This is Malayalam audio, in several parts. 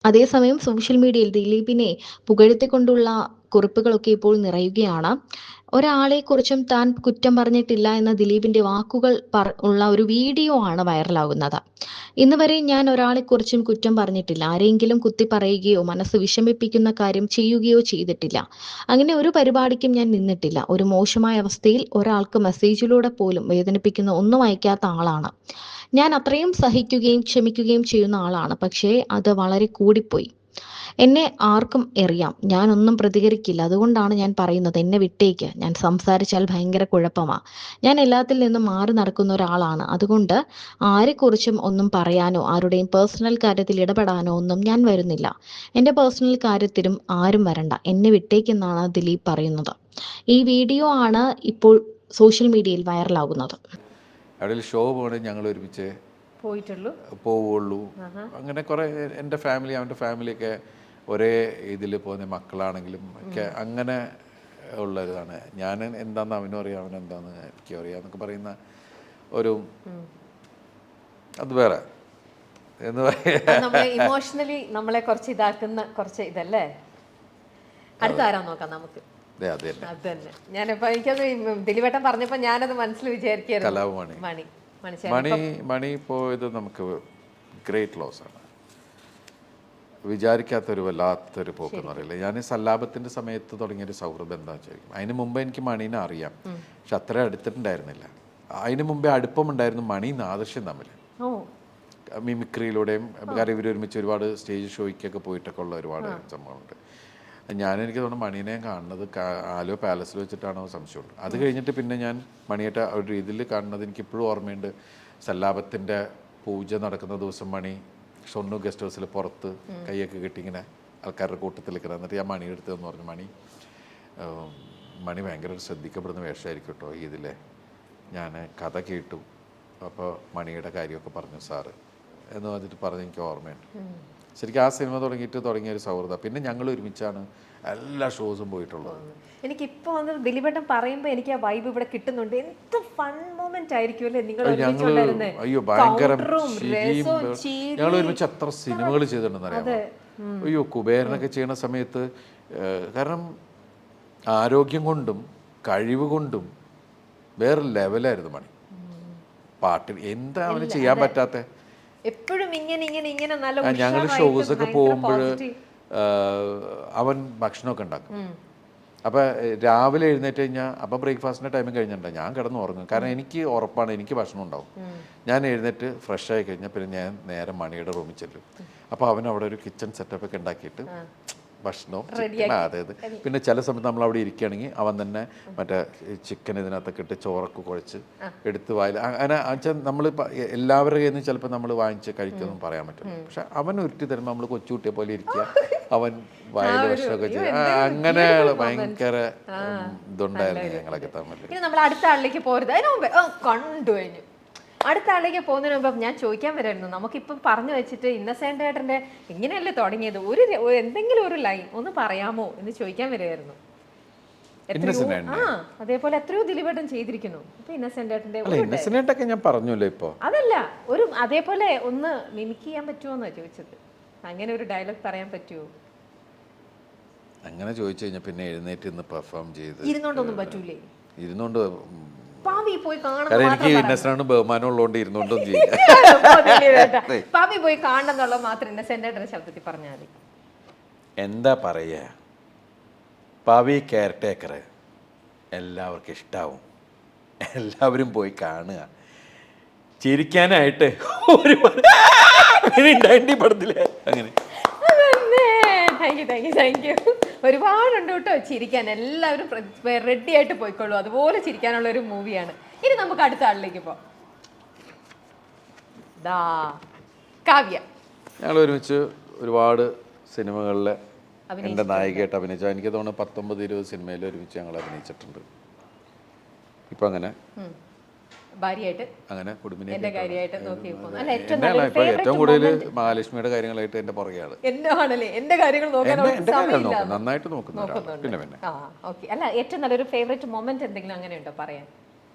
അതേസമയം സോഷ്യൽ മീഡിയയിൽ ദിലീപിനെ പുകഴ്ത്തിക്കൊണ്ടുള്ള കുറിപ്പുകളൊക്കെ ഇപ്പോൾ നിറയുകയാണ്. ഒരാളെക്കുറിച്ചും താൻ കുറ്റം പറഞ്ഞിട്ടില്ല എന്ന ദിലീപിന്റെ വാക്കുകൾ ഉള്ള ഒരു വീഡിയോ ആണ് വൈറലാകുന്നത്. ഇന്ന് വരെ ഞാൻ ഒരാളെക്കുറിച്ചും കുറ്റം പറഞ്ഞിട്ടില്ല. ആരെയെങ്കിലും കുത്തിപ്പറയുകയോ മനസ്സ് വിഷമിപ്പിക്കുന്ന കാര്യം ചെയ്യുകയോ ചെയ്തിട്ടില്ല. അങ്ങനെ ഒരു പരിപാടിക്കും ഞാൻ നിന്നിട്ടില്ല. ഒരു മോശമായ അവസ്ഥയിൽ ഒരാൾക്ക് മെസ്സേജിലൂടെ പോലും വേദനിപ്പിക്കുന്ന ഒന്നും അയക്കാത്ത ആളാണ്. ഞാൻ അത്രയും സഹിക്കുകയും ക്ഷമിക്കുകയും ചെയ്യുന്ന ആളാണ്. പക്ഷേ അത് വളരെ കൂടിപ്പോയി. എന്നെ ആർക്കും അറിയാം. ഞാനൊന്നും പ്രതികരിക്കില്ല. അതുകൊണ്ടാണ് ഞാൻ പറയുന്നത്, എന്നെ വിട്ടേക്ക്. ഞാൻ സംസാരിച്ചാൽ ഭയങ്കര കുഴപ്പമാ. ഞാൻ എല്ലാത്തിൽ നിന്നും മാറി നടക്കുന്ന ഒരാളാണ്. അതുകൊണ്ട് ആരെക്കുറിച്ചും ഒന്നും പറയാനോ ആരുടെയും പേഴ്സണൽ കാര്യത്തിൽ ഇടപെടാനോ ഒന്നും ഞാൻ വരുന്നില്ല. എൻ്റെ പേഴ്സണൽ കാര്യത്തിലും ആരും വരണ്ട. എന്നെ വിട്ടേക്കെന്നാണ് ദിലീപ് പറയുന്നത്. ഈ വീഡിയോ ആണ് ഇപ്പോൾ സോഷ്യൽ മീഡിയയിൽ വൈറലാകുന്നത്. അവിടെ ഷോ പോകണമെങ്കിൽ ഞങ്ങൾ ഒരുമിച്ച് പോവുള്ളൂ. അങ്ങനെ കുറേ എൻ്റെ ഫാമിലി അവൻ്റെ ഫാമിലിയൊക്കെ ഒരേ ഇതിൽ പോകുന്ന മക്കളാണെങ്കിലും ഒക്കെ അങ്ങനെ ഉള്ളതാണ്. ഞാൻ എന്താണെന്ന് അവനും അറിയാം, അവൻ എന്താണെന്ന് എനിക്കും അറിയാം എന്നൊക്കെ പറയുന്ന ഒരു അത് വേറെ എന്ന് പറയാ ഇമോഷണലി നമ്മളെ കുറച്ച് ഇതാക്കുന്ന കുറച്ച് ഇതല്ലേ. അടുത്ത ആരാ നോക്കാം നമുക്ക്. അതന്നെ ഞാനിപ്പോ എനിക്കത് ദിലീപേട്ടൻ പറഞ്ഞപ്പോ ഞാനത് മനസ്സിൽ വിചാരിക്കായിരുന്നു. മണി പോയത് നമുക്ക് ഗ്രേറ്റ് ലോസ് ആണ്. വിചാരിക്കാത്തൊരു വല്ലാത്തൊരു പോക്കെന്ന് പറയില്ല. ഞാൻ സല്ലാപത്തിൻ്റെ സമയത്ത് തുടങ്ങിയൊരു സൗഹൃദം എന്താണെന്ന് ചോദിക്കും. അതിന് മുമ്പ് എനിക്ക് മണീനെ അറിയാം, പക്ഷെ അത്ര അടുത്തിട്ടുണ്ടായിരുന്നില്ല. അതിന് മുമ്പേ അടുപ്പമുണ്ടായിരുന്നു മണി ആദർശം തമ്മിൽ, മിമിക്രിയിലൂടെയും. കാരണം ഇവർ ഒരുമിച്ച് ഒരുപാട് സ്റ്റേജ് ഷോയ്ക്കൊക്കെ പോയിട്ടൊക്കെ ഉള്ള ഒരുപാട് സംഭവമുണ്ട്. എനിക്ക് തോന്നുന്നു മണീനെ കാണുന്നത് ആലോ പാലസിൽ വെച്ചിട്ടാണോ സംശയമുണ്ട്. അത് കഴിഞ്ഞിട്ട് പിന്നെ ഞാൻ മണിയായിട്ട് ഒരു രീതിയിൽ കാണുന്നത് എനിക്കിപ്പോഴും ഓർമ്മയുണ്ട്. സല്ലാപത്തിൻ്റെ പൂജ നടക്കുന്ന ദിവസം മണി ഷൊർണൂർ ഗസ്റ്റ് ഹൗസിൽ പുറത്ത് കൈയൊക്കെ കെട്ടി ഇങ്ങനെ ആൾക്കാരുടെ കൂട്ടത്തിൽ നിൽക്കണം. എന്നിട്ട് ഞാൻ മണിയുടെ അടുത്തെന്ന് പറഞ്ഞു, മണി ഭയങ്കര ശ്രദ്ധിക്കപ്പെടുന്ന വേഷമായിരിക്കും കേട്ടോ ഇതിലെ. ഞാൻ കഥ കേട്ടു, അപ്പോൾ മണിയുടെ കാര്യമൊക്കെ പറഞ്ഞു സാറ് എന്ന് പറഞ്ഞിട്ട് പറഞ്ഞ് എനിക്ക് ഓർമ്മയുണ്ട്. ശരിക്കും ആ സിനിമ തുടങ്ങിയൊരു സൗഹൃദം. പിന്നെ ഞങ്ങൾ ഒരുമിച്ചാണ് എല്ലാ ഷോസും പോയിട്ടുള്ളത്. എനിക്കിപ്പോൾ വന്ന് ദിലീപേട്ടൻ പറയുമ്പോൾ എനിക്ക് ആ വൈബ് ഇവിടെ കിട്ടുന്നുണ്ട്. എന്ത് ഫൺ മൊമെന്റ് ആയിരിക്കും അല്ലേ നിങ്ങൾ? അയ്യോ ഭയങ്കര. ഞങ്ങൾ ഒരുമിച്ച് എത്ര സിനിമകൾ ചെയ്തിട്ടുണ്ടെന്ന് അറിയാമോ? അയ്യോ കുബേരനൊക്കെ ചെയ്യണ സമയത്ത്, കാരണം ആരോഗ്യം കൊണ്ടും കഴിവ് കൊണ്ടും വേറെ ലെവലായിരുന്നു മണി. പാട്ടിൽ എന്താ അവന് ചെയ്യാൻ പറ്റാത്ത. എപ്പോഴും ഇങ്ങനെ ഞങ്ങൾ ഷോസൊക്കെ പോകുമ്പോൾ അവൻ ഭക്ഷണമൊക്കെ ഉണ്ടാക്കും. അപ്പം രാവിലെ എഴുന്നേറ്റ് കഴിഞ്ഞാൽ അപ്പം ബ്രേക്ക്ഫാസ്റ്റിൻ്റെ ടൈമിൽ കഴിഞ്ഞിട്ടുണ്ടാകും, ഞാൻ കിടന്ന് ഉറങ്ങും. കാരണം എനിക്ക് ഉറപ്പാണ് എനിക്ക് ഭക്ഷണം ഉണ്ടാവും. ഞാൻ എഴുന്നേറ്റ് ഫ്രഷ് ആയി കഴിഞ്ഞാൽ പിന്നെ ഞാൻ നേരെ മണിയുടെ റൂമിൽ ചെല്ലും. അപ്പോൾ അവൻ അവിടെ ഒരു കിച്ചൺ സെറ്റപ്പൊക്കെ ഉണ്ടാക്കിയിട്ട് ഭക്ഷണവും ചിക്കൻ അതായത്. പിന്നെ ചില സമയത്ത് നമ്മൾ അവിടെ ഇരിക്കുകയാണെങ്കിൽ അവൻ തന്നെ മറ്റേ ചിക്കൻ ഇതിനകത്തൊക്കെ ഇട്ട് ചോറൊക്കെ കുഴച്ച് എടുത്ത് വായിൽ അങ്ങനെ നമ്മൾ എല്ലാവരുടെ കയ്യിൽ നിന്ന് ചിലപ്പോൾ നമ്മൾ വാങ്ങിച്ച് കഴിക്കുമെന്നും പറയാൻ പറ്റില്ല. പക്ഷെ അവൻ ഉരുട്ടി തരുമ്പോൾ നമ്മൾ കൊച്ചുകുട്ടിയെ പോലെ ഇരിക്കുക, അവൻ വായിൽ ഭക്ഷണമൊക്കെ ചെയ്ത് അങ്ങനെ ഭയങ്കര ഇതുണ്ടായിരുന്നു ഞങ്ങളൊക്കെ തമ്മിൽ. നമ്മൾ അടുത്ത ആളിലേക്ക് പോരുത്, അതിന് മുമ്പേ കണ്ടു കഴിഞ്ഞു. അടുത്ത ആളിലേക്ക് പോകുന്നതിന് മുമ്പ് ഞാൻ ചോദിക്കാൻ വരായിരുന്നു, നമുക്കിപ്പം പറഞ്ഞു വെച്ചിട്ട് ഇന്നസെന്റ് ഏട്ടൻ്റെ ഇങ്ങനെയല്ലേ തുടങ്ങിയത്, എന്തെങ്കിലും ഒരു ലൈൻ ഒന്ന് പറയാമോ എന്ന് ചോദിക്കാൻ വരുമായിരുന്നു. അതേപോലെ എത്രയോ ദിലീപേട്ടൻ ചെയ്തിരിക്കുന്നു. ഇപ്പൊ ഇന്നസെന്റ് ഏട്ടൻ്റെ ഞാൻ പറഞ്ഞല്ലോ ഇപ്പൊ അതല്ല, ഒരു അതേപോലെ ഒന്ന് മിമിക് ചെയ്യാൻ പറ്റുമോന്നാ ചോദിച്ചത്. അങ്ങനെ ഒരു ഡയലോഗ് പറയാൻ പറ്റുമോ? അങ്ങനെ ചോദിച്ചു കഴിഞ്ഞാൽ പിന്നെ എഴുന്നേറ്റ് ഇന്ന് പെർഫോം ചെയ്ത് ഇരുന്നോണ്ടൊന്നും പറ്റൂലേ? ഇരുന്നോണ്ട് പാവി പോയി എനിക്ക് ഇന്നസെന്റ് ബഹുമാനമുള്ളതുകൊണ്ട് ഇരുന്നോണ്ടും ചെയ്യില്ല. പാവി പോയി കാണണമെന്നുള്ള മാത്രം ഇന്നസെന്റ് ശബ്ദത്തിൽ പറഞ്ഞാൽ മതി. എന്താ പറയാ, പാവി കെയർ ടേക്കർ എല്ലാവർക്കും ഇഷ്ടാവും. എല്ലാവരും പോയി കാണുക, ചിരിക്കാനായിട്ട് ഒരുപാട് പടത്തില്ലേ അങ്ങനെ. Thank you. ഒരുപാടുണ്ട് കേട്ടോ ചിരിക്കാൻ. എല്ലാവരും റെഡി ആയിട്ട് പോയിക്കോളൂ, അതുപോലെ ചിരിക്കാനുള്ള ഒരു മൂവിയാണ്. ഇനി നമുക്ക് അടുത്ത ആളിലേക്ക് പോവാം. കാവ്യ. ഞങ്ങൾ ഒരുമിച്ച് ഒരുപാട് സിനിമകളിലെ എൻ്റെ നായികയായിട്ട് അഭിനയിച്ചു. എനിക്ക് തോന്നുന്നു 19-20 സിനിമയിൽ ഒരുമിച്ച് ഞങ്ങൾ അഭിനയിച്ചിട്ടുണ്ട്. ഇപ്പം അങ്ങനെ ഭാര്യയായിട്ട് അങ്ങനെ കുടുംബിനെ ഏറ്റവും കൂടുതൽ മഹാലക്ഷ്മിയുടെ കാര്യങ്ങളായിട്ട് എന്റെ പുറകെയാണ്. എന്റെ കാര്യങ്ങൾ നന്നായിട്ട് നോക്കുന്നു. പിന്നെ അല്ല, ഏറ്റവും നല്ലൊരു ഫേവറേറ്റ് മൊമെന്റ് എന്തെങ്കിലും അങ്ങനെ ഉണ്ടോ പറയാൻ?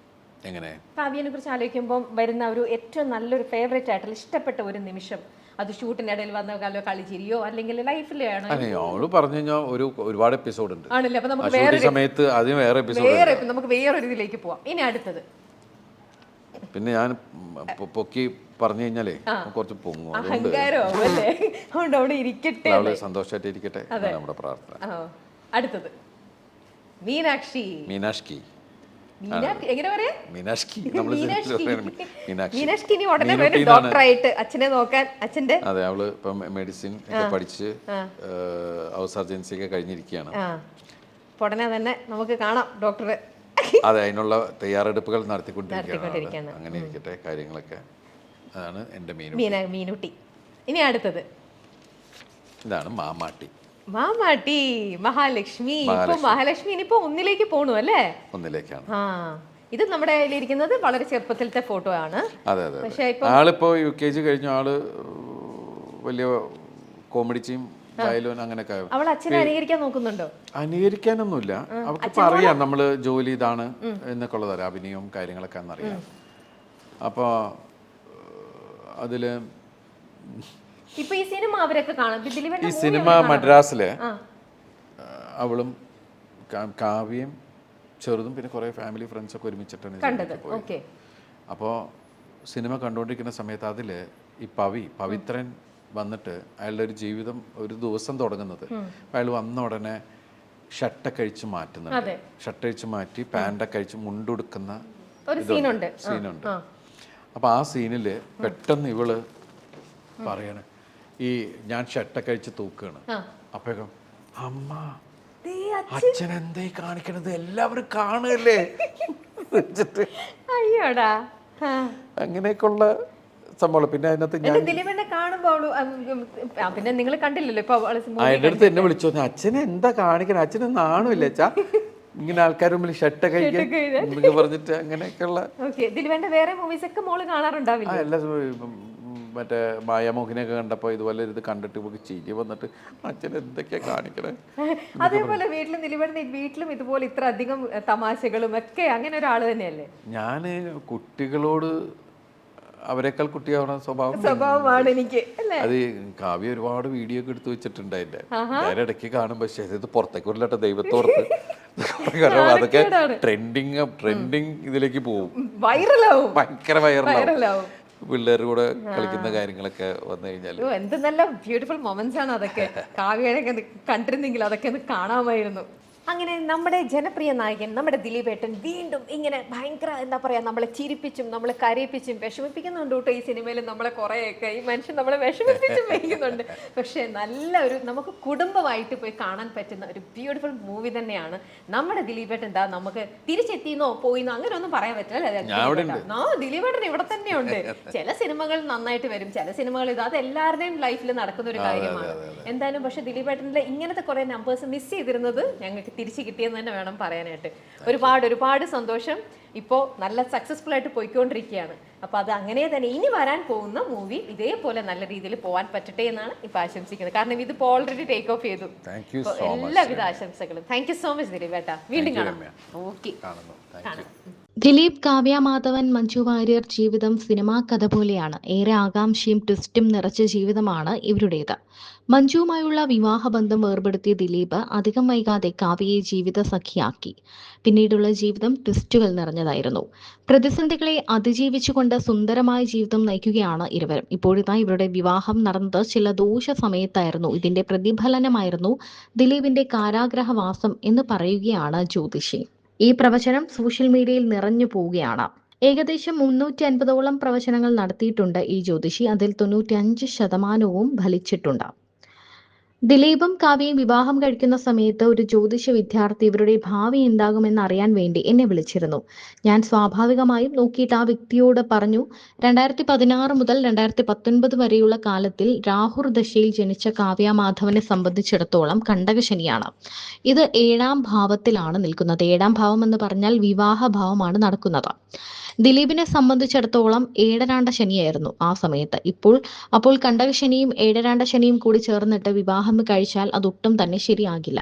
എങ്ങനെ? കാവ്യനെ കുറിച്ച് ആലോചിക്കുമ്പോൾ വരുന്ന ഒരു ഏറ്റവും നല്ലൊരു ഫേവറേറ്റ് ആയിട്ടുള്ള ഇഷ്ടപ്പെട്ട ഒരു നിമിഷം, അത് ഷൂട്ടിനിടയിൽ വന്ന കളിച്ചിരിയോ അല്ലെങ്കിൽ ലൈഫിലാണോ? അല്ല അവള് പറഞ്ഞു കഴിഞ്ഞാൽ ഒരുപാട് എപ്പിസോഡ് ഉണ്ട് ആണല്ലേ? അപ്പൊ നമുക്ക് ഷൂട്ടിംഗ് സമയത്ത് അതിന് വേറെ എപ്പിസോഡ് നമുക്ക് വേറൊരു ഇതിലേക്ക് പോവാം. ഇനി അടുത്തത് പിന്നെ ഞാൻ പൊക്കി പറഞ്ഞു കഴിഞ്ഞാലേ കുറച്ച് പൊങ്ങും, അഹങ്കാരല്ലേ, അതുകൊണ്ട് അവിടെ ഇരിക്കട്ടെ, അവള് സന്തോഷമായിട്ട് ഇരിക്കട്ടെ നമ്മുടെ പ്രാർത്ഥന. അടുത്തത് മീനാക്ഷി. മീനാക്ഷി എങ്ങനെ പറയാ? മീനാക്ഷി മീനാക്ഷി ഇനി ഉടനെ വരും ഡോക്ടറായിട്ട് അച്ഛനെ നോക്കാൻ. അച്ഛന്റെ അതെ, അവള് ഇപ്പൊ മെഡിസിൻ ഒക്കെ പഠിച്ച് സർജൻസി ഒക്കെ കഴിഞ്ഞിരിക്കുകയാണ്. ഉടനെ തന്നെ നമുക്ക് കാണാം ഡോക്ടറെ. അതെ, അതിനുള്ള തയ്യാറെടുപ്പുകൾ നടത്തിക്കൊണ്ടിരിക്കുകയാണ്. അങ്ങനെ ഇരിക്കട്ടെ കാര്യങ്ങളൊക്കെ. അതാണ് എൻ്റെ മീനുട്ടി. ഇനി അടുത്തത് ഇതാണ് മാമാട്ടി. മാമാട്ടി മഹാലക്ഷ്മി. ഇപ്പൊ മഹാലക്ഷ്മി ഇനിയിപ്പോ ഒന്നിലേക്ക് പോണു അല്ലേ? ഒന്നിലേക്കാണ്. ഇത് നമ്മുടെ കയ്യിലിരിക്കുന്നത് വളരെ ചെറുപ്പത്തിലത്തെ ഫോട്ടോ ആണ്. അതെ അതെ. പക്ഷേ ആളിപ്പോ UKG കഴിഞ്ഞ ആള് വലിയ കോമഡിച്ചും വയലോൻ അങ്ങനെയൊക്കെ. അവൾ അച്ഛനെ അനുകരിക്കാൻ നോക്കുന്നുണ്ടോ? അനുകരിക്കാനൊന്നുമില്ല, അവർക്ക് അറിയാം നമ്മള് ജോലി ഇതാണ് എന്നൊക്കെ ഉള്ളത്, അഭിനയവും കാര്യങ്ങളൊക്കെ എന്നറിയാം. അപ്പൊ അതില് ഇപ്പൊ ഈ സിനിമ അവരൊക്കെ കാണും. ഈ സിനിമ മദ്രാസിലെ അവളും കാവ്യയും ചെറുതും പിന്നെ കുറെ ഫാമിലി ഫ്രണ്ട്സ് ഒക്കെ ഒരുമിച്ചിട്ടാണ് പോയത്. അപ്പോൾ സിനിമ കണ്ടുകൊണ്ടിരിക്കുന്ന സമയത്ത് അതില് ഈ പവിത്രൻ വന്നിട്ട് അയാളുടെ ഒരു ജീവിതം ഒരു ദിവസം തുടങ്ങുന്നത് അയാൾ വന്ന ഉടനെ ഷർട്ടൊക്കെ അഴിച്ച് മാറ്റുന്നുണ്ട്. ഷർട്ട് അഴിച്ച് മാറ്റി പാൻ്റൊക്കെ അഴിച്ച് മുണ്ടുടുക്കുന്ന സീനുണ്ട്. അപ്പൊ ആ സീനില് പെട്ടെന്ന് ഇവള് പറയണ ഈ ഞാൻ ഷർട്ടൊക്കെ അഴിച്ച് തൂക്കുകയാണ്. അപ്പോഴേക്കും അമ്മ അച്ഛൻ എന്തേ കാണിക്കണത്, എല്ലാവരും കാണുകയല്ലേ അങ്ങനെയൊക്കെയുള്ള സംഭവം. പിന്നെ അതിനകത്ത് പിന്നെ നിങ്ങൾ കണ്ടില്ലല്ലോ ഇപ്പൊ അതിന്റെ അടുത്ത് എന്നെ വിളിച്ചു പറഞ്ഞു, അച്ഛനെ എന്താ കാണിക്കണം, അച്ഛനെ നാണുമില്ല അച്ഛാ ഇങ്ങനെ ആൾക്കാർ മുമ്പിൽ ഷർട്ടൊക്കെ കഴിക്കാൻ പറഞ്ഞിട്ട് അങ്ങനെയൊക്കെയുള്ള. ദിലീപന്റെ വേറെ മൂവീസ് ഒക്കെ മോള് കാണാറുണ്ടാവില്ല? എല്ലാ മറ്റേ മായാമോഹിനിയൊക്കെ കണ്ടപ്പോ ഇതുപോലെ ഇത് കണ്ടിട്ട് നമുക്ക് ചിരി വന്നിട്ട് അച്ഛൻ എന്തൊക്കെയാ കാണിക്കണേ. അതേപോലെ വീട്ടിലും ദിലീപന്റെ വീട്ടിലും ഇതുപോലെ ഇത്ര അധികം തമാശകളും ഒക്കെ അങ്ങനെ ഒരാള് തന്നെയല്ലേ? ഞാന് കുട്ടികളോട് അവരെക്കാൾ കുട്ടിയാവണ സ്വഭാവമാണ് എനിക്ക്. അത് കാവ്യ ഒരുപാട് വീഡിയോ ഒക്കെ എടുത്തു വെച്ചിട്ടുണ്ട് അതിന്റെ. ഞാൻ ഇടയ്ക്ക് കാണും, പക്ഷേ ഇത് പുറത്തേക്ക് വരില്ലട്ടെ ദൈവത്തോർത്ത്. കാരണം അതൊക്കെ ട്രെൻഡിങ് ഇതിലേക്ക് പോകും, ഭയങ്കര വൈറലാവും. പിള്ളേരുടെ കൂടെ കളിക്കുന്ന കാര്യങ്ങളൊക്കെ വന്നു കഴിഞ്ഞാൽ എന്ത് നല്ല ബ്യൂട്ടിഫുൾ മൊമെന്റ്സ് ആണ് അതൊക്കെ. കാവ്യയൊക്കെ കണ്ടിരുന്നെങ്കിൽ അതൊക്കെ ഒന്ന് കാണാമായിരുന്നു. അങ്ങനെ നമ്മുടെ ജനപ്രിയ നായകൻ നമ്മുടെ ദിലീപേട്ടൻ വീണ്ടും ഇങ്ങനെ ഭയങ്കര എന്താ പറയാ നമ്മളെ ചിരിപ്പിച്ചും നമ്മളെ കരയിപ്പിച്ചും വിഷമിപ്പിക്കുന്നുണ്ട് കേട്ടോ. ഈ സിനിമയിൽ നമ്മളെ കുറേയൊക്കെ ഈ മനുഷ്യൻ നമ്മളെ വിഷമിപ്പിച്ചും വയ്ക്കുന്നുണ്ട്. പക്ഷെ നല്ല ഒരു നമുക്ക് കുടുംബമായിട്ട് പോയി കാണാൻ പറ്റുന്ന ഒരു ബ്യൂട്ടിഫുൾ മൂവി തന്നെയാണ് നമ്മുടെ ദിലീപേട്ടൻ. എന്താ നമുക്ക് തിരിച്ചെത്തിന്നോ പോയിന്നോ അങ്ങനെ ഒന്നും പറയാൻ പറ്റില്ല. ദിലീപേട്ടൻ ഇവിടെ തന്നെയുണ്ട്. ചില സിനിമകൾ നന്നായിട്ട് വരും, ചില സിനിമകൾ അത് എല്ലാവരുടെയും ലൈഫിൽ നടക്കുന്ന ഒരു കാര്യമാണ് എന്തായാലും. പക്ഷെ ദിലീപേട്ടൻ്റെ ഇങ്ങനത്തെ കുറെ നമ്പേഴ്സ് മിസ് ചെയ്തിരുന്നത് ഞങ്ങൾക്ക് തിരിച്ചു കിട്ടിയെന്ന് തന്നെ വേണം പറയാനായിട്ട്. ഒരുപാട് സന്തോഷം. ഇപ്പോൾ നല്ല സക്സസ്ഫുൾ ആയിട്ട് പോയിക്കൊണ്ടിരിക്കുകയാണ്. അപ്പോൾ അത് അങ്ങനെ തന്നെ ഇനി വരാൻ പോകുന്ന മൂവി ഇതേപോലെ നല്ല രീതിയിൽ പോകാൻ പറ്റട്ടെ എന്നാണ് ഇപ്പോൾ ആശംസിക്കുന്നത്. കാരണം ഇതിപ്പോൾ ഓൾറെഡി ടേക്ക് ഓഫ് ചെയ്തു. എല്ലാവിധ ആശംസകളും. താങ്ക് യു സോ മച്ച് ദിലീപേട്ട. വീണ്ടും കാണാം. ഓക്കെ. ദിലീപ്, കാവ്യ മാധവൻ, മഞ്ജു വാര്യർ ജീവിതം സിനിമാ കഥ പോലെയാണ്. ഏറെ ആകാംക്ഷയും ട്വിസ്റ്റും നിറച്ച ജീവിതമാണ് ഇവരുടേത്. മഞ്ജുവുമായുള്ള വിവാഹബന്ധം വേർപെടുത്തിയ ദിലീപ് അധികം വൈകാതെ കാവ്യയെ ജീവിത സഖിയാക്കി. പിന്നീടുള്ള ജീവിതം ട്വിസ്റ്റുകൾ നിറഞ്ഞതായിരുന്നു. പ്രതിസന്ധികളെ അതിജീവിച്ചുകൊണ്ട് സുന്ദരമായ ജീവിതം നയിക്കുകയാണ് ഇരുവരും. ഇപ്പോഴിതാ ഇവരുടെ വിവാഹം നടന്നത് ചില ദോഷ സമയത്തായിരുന്നു. ഇതിന്റെ പ്രതിഫലനമായിരുന്നു ദിലീപിന്റെ കാരാഗ്രഹവാസം എന്ന് പറയുകയാണ് ജ്യോതിഷി. ഈ പ്രവചനം സോഷ്യൽ മീഡിയയിൽ നിറഞ്ഞു പോവുകയാണ്. ഏകദേശം 350ഓളം പ്രവചനങ്ങൾ നടത്തിയിട്ടുണ്ട് ഈ ജ്യോതിഷി. അതിൽ 95% ഫലിച്ചിട്ടുണ്ട്. ദിലീപും കാവ്യയും വിവാഹം കഴിക്കുന്ന സമയത്ത് ഒരു ജ്യോതിഷ വിദ്യാർത്ഥി ഇവരുടെ ഭാവി എന്താകുമെന്ന് അറിയാൻ വേണ്ടി എന്നെ വിളിച്ചിരുന്നു. ഞാൻ സ്വാഭാവികമായും നോക്കിയിട്ട് ആ വ്യക്തിയോട് പറഞ്ഞു, 2016 മുതൽ 2019 വരെയുള്ള കാലത്തിൽ രാഹുർ ദശയിൽ ജനിച്ച കാവ്യ മാധവനെ സംബന്ധിച്ചിടത്തോളം കണ്ടകശനിയാണ്. ഇത് 7ാം ഭാവത്തിലാണ് നിൽക്കുന്നത്. 7ാം ഭാവം എന്ന് പറഞ്ഞാൽ വിവാഹ ഭാവമാണ് നടക്കുന്നത്. ദിലീപിനെ സംബന്ധിച്ചിടത്തോളം ഏഴരാണ്ട ശനിയായിരുന്നു ആ സമയത്ത്. അപ്പോൾ കണ്ടകശനിയും ഏഴരാണ്ട ശനിയും കൂടി ചേർന്നിട്ട് വിവാഹം കഴിച്ചാൽ അതൊട്ടും തന്നെ ശരിയാകില്ല.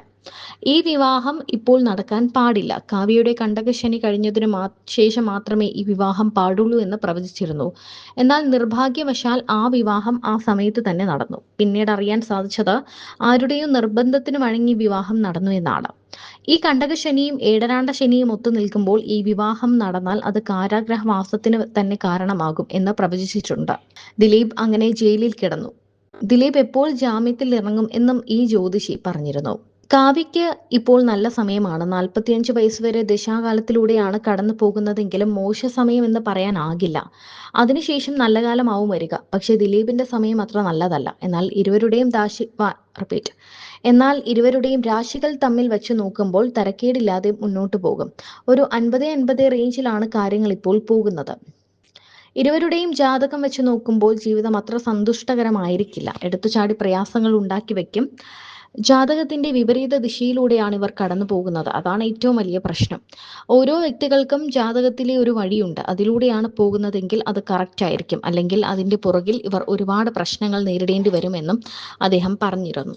ഈ വിവാഹം ഇപ്പോൾ നടക്കാൻ പാടില്ല. കാവ്യയുടെ കണ്ടകശനി കഴിഞ്ഞതിനു ശേഷം മാത്രമേ ഈ വിവാഹം പാടുള്ളൂ എന്ന് പ്രവചിച്ചിരുന്നു. എന്നാൽ നിർഭാഗ്യവശാൽ ആ വിവാഹം ആ സമയത്ത് തന്നെ നടന്നു. പിന്നീട് അറിയാൻ സാധിച്ചത് ആരുടെയോ നിർബന്ധത്തിന് വഴങ്ങി വിവാഹം നടന്നു എന്നാണ്. ഈ കണ്ടകശനിയും ഏഴരാണ്ട ശനിയും ഒത്തു നിൽക്കുമ്പോൾ ഈ വിവാഹം നടന്നാൽ അത് കാരാഗ്രഹവാസത്തിന് തന്നെ കാരണമാകും എന്ന് പ്രവചിച്ചിട്ടുണ്ട്. ദിലീപ് അങ്ങനെ ജയിലിൽ കിടന്നു. ദിലീപ് എപ്പോൾ ജാമ്യത്തിൽ ഇറങ്ങും എന്നും ഈ ജ്യോതിഷി പറഞ്ഞിരുന്നു. കാവ്യയ്ക്ക് ഇപ്പോൾ നല്ല സമയമാണ്. 45 വയസ്സുവരെ ദശാകാലത്തിലൂടെയാണ് കടന്നു പോകുന്നതെങ്കിലും മോശ സമയം എന്ന് പറയാനാകില്ല. അതിനുശേഷം നല്ല കാലമാവും വരിക. പക്ഷേ ദിലീപിന്റെ സമയം അത്ര നല്ലതല്ല. എന്നാൽ ഇരുവരുടെയും രാശികൾ തമ്മിൽ വെച്ച് നോക്കുമ്പോൾ തരക്കേടില്ലാതെ മുന്നോട്ട് പോകും. ഒരു 50-50 റേഞ്ചിലാണ് കാര്യങ്ങൾ ഇപ്പോൾ പോകുന്നത്. ഇരുവരുടെയും ജാതകം വെച്ച് നോക്കുമ്പോൾ ജീവിതം അത്ര സന്തുഷ്ടകരമായിരിക്കില്ല. എടുത്തുചാടി പ്രയാസങ്ങൾ ഉണ്ടാക്കി വയ്ക്കും. ജാതകത്തിന്റെ വിപരീത ദിശയിലൂടെയാണ് ഇവർ കടന്നു പോകുന്നത്. അതാണ് ഏറ്റവും വലിയ പ്രശ്നം. ഓരോ വ്യക്തികൾക്കും ജാതകത്തിലെ ഒരു വഴിയുണ്ട്. അതിലൂടെയാണ് പോകുന്നതെങ്കിൽ അത് കറക്റ്റ് ആയിരിക്കും. അല്ലെങ്കിൽ അതിന്റെ പുറകിൽ ഇവർ ഒരുപാട് പ്രശ്നങ്ങൾ നേരിടേണ്ടി വരുമെന്നും അദ്ദേഹം പറഞ്ഞിരുന്നു.